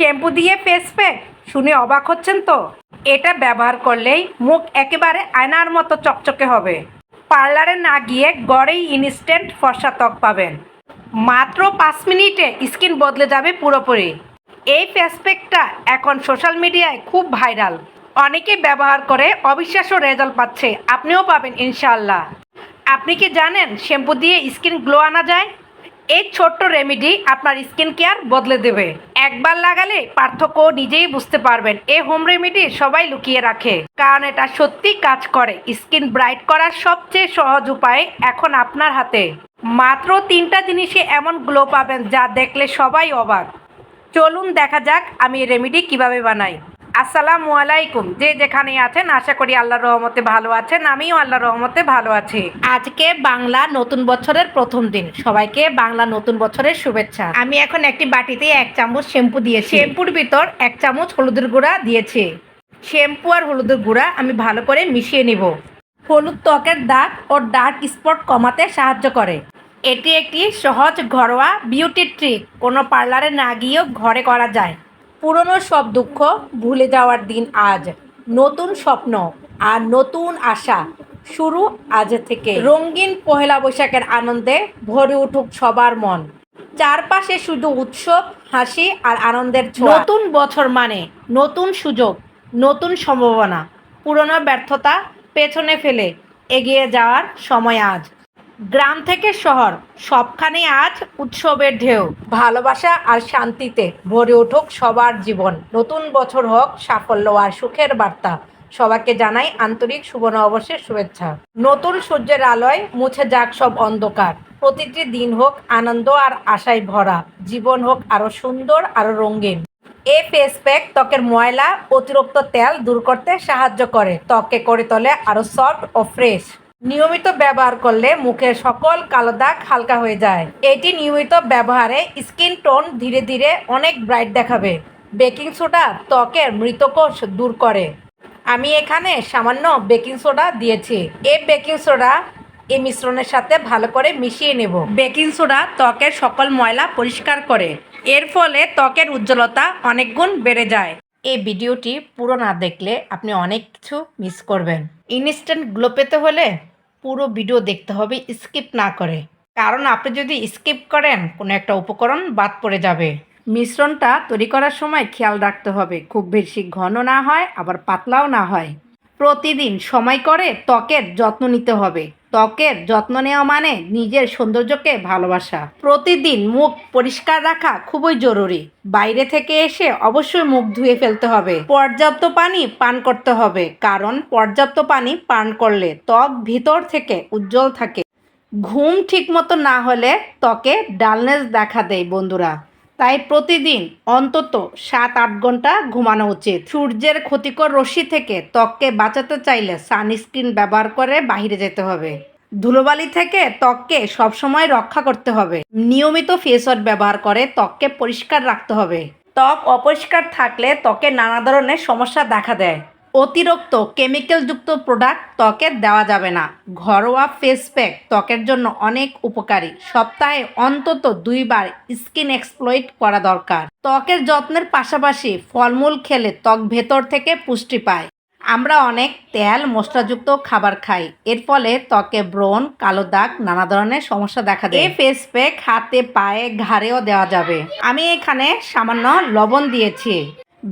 Shampoo দিয়ে face pack শুনে অবাক হচ্ছেন তো? এটা ব্যবহার করলেই মুখ একেবারে আয়নার মতো চকচকে হবে। পার্লারে না গিয়ে ঘরেই ইনস্ট্যান্ট ফর্সা ত্বক পাবেন। মাত্র 5 মিনিটে স্কিন বদলে যাবে পুরোপুরি। এই ফেস প্যাকটা এখন সোশ্যাল মিডিয়ায় খুব ভাইরাল। অনেকে ব্যবহার করে অবিশ্বাস্য রেজাল্ট পাচ্ছে, আপনিও পাবেন ইনশাআল্লাহ। আপনি কি জানেন শ্যাম্পু দিয়ে স্কিন গ্লো আনা যায়? এই ছোট্ট রেমেডি আপনার স্কিন কেয়ার বদলে দেবে। একবার লাগালে পার্থক্য নিজেই বুঝতে পারবেন। এই হোম রেমেডি সবাই লুকিয়ে রাখে, কারণ এটা সত্যি কাজ করে। স্কিন ব্রাইট করার সবচেয়ে সহজ উপায় এখন আপনার হাতে। মাত্র 3টা জিনিসে এমন গ্লো পাবেন যা দেখলে সবাই অবাক। চলুন দেখা যাক আমি এই রেমেডি কিভাবে বানাই। আসসালামু আলাইকুম। যে যেখানে আছেন আশা করি আল্লাহর রহমতে ভালো আছেন। আমিও আল্লাহর রহমতে ভালো আছি। আজকে বাংলা নতুন বছরের প্রথম দিন। সবাইকে বাংলা নতুন বছরের শুভেচ্ছা। আমি এখন একটি বাটিতে 1 চামচ শ্যাম্পু দিয়েছি। শ্যাম্পুর ভিতর 1 চামচ হলুদের গুঁড়া দিয়েছি। শ্যাম্পু আর হলুদের গুঁড়া আমি ভালো করে মিশিয়ে নিব। হলুদ ত্বকের দাগ ও ডার্ক স্পট কমাতে সাহায্য করে। এটি একটি সহজ ঘরোয়া বিউটি ট্রিক। কোনো পার্লারে না গিয়েও ঘরে করা যায়। পুরনো সব দুঃখ ভুলে যাওয়ার দিন আজ। নতুন স্বপ্ন আর নতুন আশা শুরু আজ থেকে। রঙিন পহেলা বৈশাখের আনন্দে ভরে উঠুক সবার মন। চারপাশে শুধু উৎসব, হাসি আর আনন্দের ছোঁয়া। নতুন বছর মানে নতুন সুযোগ, নতুন সম্ভাবনা। পুরনো ব্যর্থতা পেছনে ফেলে এগিয়ে যাওয়ার সময় আজ। গ্রাম থেকে শহর সবখানে আজ উৎসবের ঢেউ। ভালোবাসা আর শান্তিতে ভরে উঠুক সবার জীবন। নতুন বছর হোক সাফল্য আর সুখের বার্তা। সবাইকে জানাই আন্তরিক শুভ নববর্ষের শুভেচ্ছা। নতুন সূর্যের আলোয় মুছে যাক সব অন্ধকার। প্রতিটি দিন হোক আনন্দ আর আশায় ভরা। জীবন হোক আরো সুন্দর, আরো রঙিন। এই ফেস প্যাক ত্বকের ময়লা, অতিরিক্ত তেল দূর করতে সাহায্য করে। ত্বককে করে তোলে আরো সফট ও ফ্রেশ। নিয়মিত ব্যবহার করলে মুখের সকল কালো দাগ হালকা হয়ে যায়। এটি নিয়মিত ব্যবহারে স্কিন টোন ধীরে ধীরে অনেক ব্রাইট দেখাবে। বেকিং সোডা ত্বকের মৃতকোষ দূর করে। আমি এখানে সামান্য বেকিং সোডা দিয়েছি। এই বেকিং সোডা এই মিশ্রণের সাথে ভালো করে মিশিয়ে নেব। বেকিং সোডা ত্বকের সকল ময়লা পরিষ্কার করে। এর ফলে ত্বকের উজ্জ্বলতা অনেক গুণ বেড়ে যায়। এই ভিডিওটি পুরো না দেখলে আপনি অনেক কিছু মিস করবেন। ইনস্ট্যান্ট গ্লো পেতে হলে পুরো ভিডিও দেখতে হবে স্কিপ না করে, কারণ আপনি যদি স্কিপ করেন কোনো একটা উপকরণ বাদ পড়ে যাবে। মিশ্রণটা তৈরি করার সময় খেয়াল রাখতে হবে খুব বেশি ঘন না হয়, আবার পাতলাও না হয়। প্রতিদিন সময় করে ত্বকের যত্ন নিতে হবে। ত্বকের যত্ন নেওয়া মানে নিজের সৌন্দর্যকে ভালোবাসা। প্রতিদিন মুখ পরিষ্কার রাখা খুবই জরুরি। বাইরে থেকে এসে অবশ্যই মুখ ধুয়ে ফেলতে হবে। পর্যাপ্ত পানি পান করতে হবে, কারণ পর্যাপ্ত পানি পান করলে ত্বক ভিতর থেকে উজ্জ্বল থাকে। ঘুম ঠিকমতো না হলে ত্বকে ডালনেস দেখা দেয় বন্ধুরা। তাই প্রতিদিন অন্তত 7-8 ঘন্টা ঘুমানো উচিত। সূর্যের ক্ষতিকর রশ্মি থেকে ত্বককে বাঁচাতে চাইলে সানস্ক্রিন ব্যবহার করে বাইরে যেতে হবে। ধুলোবালি থেকে ত্বককে সবসময় রক্ষা করতে হবে। নিয়মিত ফেস ওয়াশ ব্যবহার করে ত্বককে পরিষ্কার রাখতে হবে। ত্বক অপরিষ্কার থাকলে ত্বকে নানা ধরনের সমস্যা দেখা দেয়। অতিরিক্ত কেমিক্যালযুক্ত প্রোডাক্ট ত্বকে দেওয়া যাবে না। ঘরোয়া ফেস প্যাক ত্বকের জন্য অনেক উপকারী। সপ্তাহে অন্তত 2 বার স্কিন এক্সপ্লয়েট করা দরকার। ত্বকের যত্নের পাশাপাশি ফলমূল খেলে ত্বক ভেতর থেকে পুষ্টি পায়। আমরা অনেক তেল মশলাযুক্ত খাবার খাই, এর ফলে ত্বকে ব্রণ, কালো দাগ, নানা ধরনের সমস্যা দেখা দেয়। এই ফেস প্যাক হাতে, পায়ে, ঘাড়েও দেওয়া যাবে। আমি এখানে সামান্য লবণ দিয়েছি।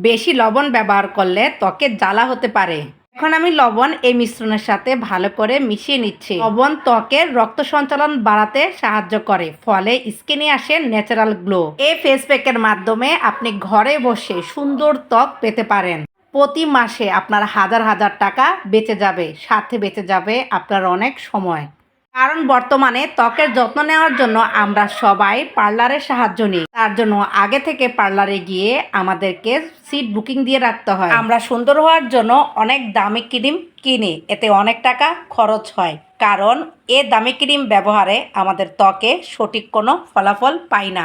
বেশি লবণ ব্যবহার করলে ত্বকে জ্বালা হতে পারে। এখন আমি লবণ এই মিশ্রণের সাথে ভালো করে মিশিয়ে নিচ্ছি। লবণ ত্বকের রক্ত সঞ্চালন বাড়াতে সাহায্য করে, ফলে স্কিনে আসে ন্যাচারাল গ্লো। এই ফেস প্যাকের মাধ্যমে আপনি ঘরে বসে সুন্দর ত্বক পেতে পারেন। প্রতি মাসে আপনার হাজার হাজার টাকা বেঁচে যাবে, সাথে বেঁচে যাবে আপনার অনেক সময়। কারণ বর্তমানে ত্বকের যত্ন নেওয়ার জন্য আমরা সবাই পার্লারের সাহায্য নিই। তার জন্য আগে থেকে পার্লারে গিয়ে আমাদেরকে সিট বুকিং দিয়ে রাখতে হয়। আমরা সুন্দর হওয়ার জন্য অনেক দামি ক্রিম কিনি, এতে অনেক টাকা খরচ হয়। কারণ এ দামি ক্রিম ব্যবহারে আমাদের ত্বকে সঠিক কোনো ফলাফল পাই না।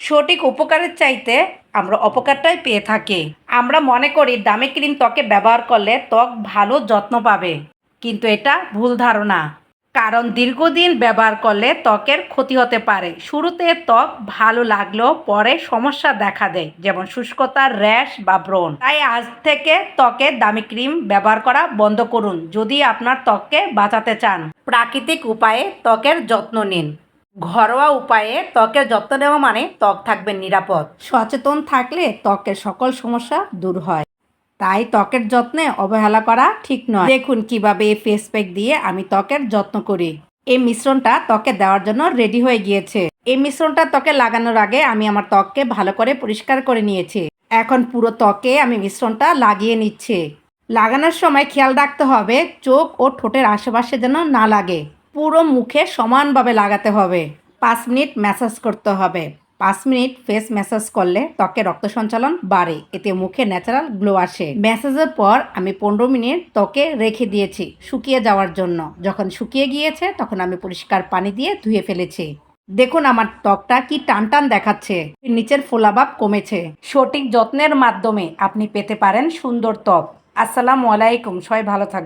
সঠিক উপকারের চাইতে আমরা অপকারটাই পেয়ে থাকি। আমরা মনে করি দামি ক্রিম ত্বকে ব্যবহার করলে ত্বক ভালো যত্ন পাবে, কিন্তু এটা ভুল ধারণা। কারণ দীর্ঘদিন ব্যবহার করলে ত্বকের ক্ষতি হতে পারে। শুরুতে ত্বক ভালো লাগলেও পরে সমস্যা দেখা দেয়, যেমন শুষ্কতা, র্যাশ বা ব্রণ। তাই আজ থেকে ত্বকে দামি ক্রিম ব্যবহার করা বন্ধ করুন যদি আপনার ত্বককে বাঁচাতে চান। প্রাকৃতিক উপায়ে ত্বকের যত্ন নিন। ঘরোয়া উপায়ে ত্বকের যত্ন নেওয়া মানে ত্বক থাকবে নিরাপদ। সচেতন থাকলে ত্বকের সকল সমস্যা দূর হয়। তাই ত্বকের যত্নে অবহেলা করা ঠিক নয়। দেখুন কিভাবে এই ফেস প্যাক দিয়ে আমি ত্বকের যত্ন করি। এই মিশ্রণটা ত্বকে দেওয়ার জন্য রেডি হয়ে গিয়েছে। এই মিশ্রণটা ত্বকে লাগানোর আগে আমি আমার ত্বককে ভালো করে পরিষ্কার করে নিয়েছি। এখন পুরো ত্বকে আমি মিশ্রণটা লাগিয়ে নিচ্ছি। লাগানোর সময় খেয়াল রাখতে হবে চোখ ও ঠোঁটের আশেপাশে যেন না লাগে। পুরো মুখে সমানভাবে লাগাতে হবে। 5 মিনিট ম্যাসাজ করতে হবে। 5 মিনিট ফেস ম্যাসাজ করলে ত্বকে রক্ত সঞ্চালন বাড়ে, এতে মুখে ন্যাচারাল গ্লো আসে। ম্যাসাজের পর আমি 15 মিনিট ত্বকে রেখে দিয়েছি শুকিয়ে যাওয়ার জন্য। যখন শুকিয়ে গিয়েছে তখন আমি পরিষ্কার পানি দিয়ে ধুয়ে ফেলেছি। দেখুন আমার ত্বকটা কি টানটান দেখাচ্ছে, নিচের ফোলাভাব কমেছে। সঠিক যত্নের মাধ্যমে আপনি পেতে পারেন সুন্দর ত্বক। আসসালামু আলাইকুম, সবাই ভালো থাকবেন।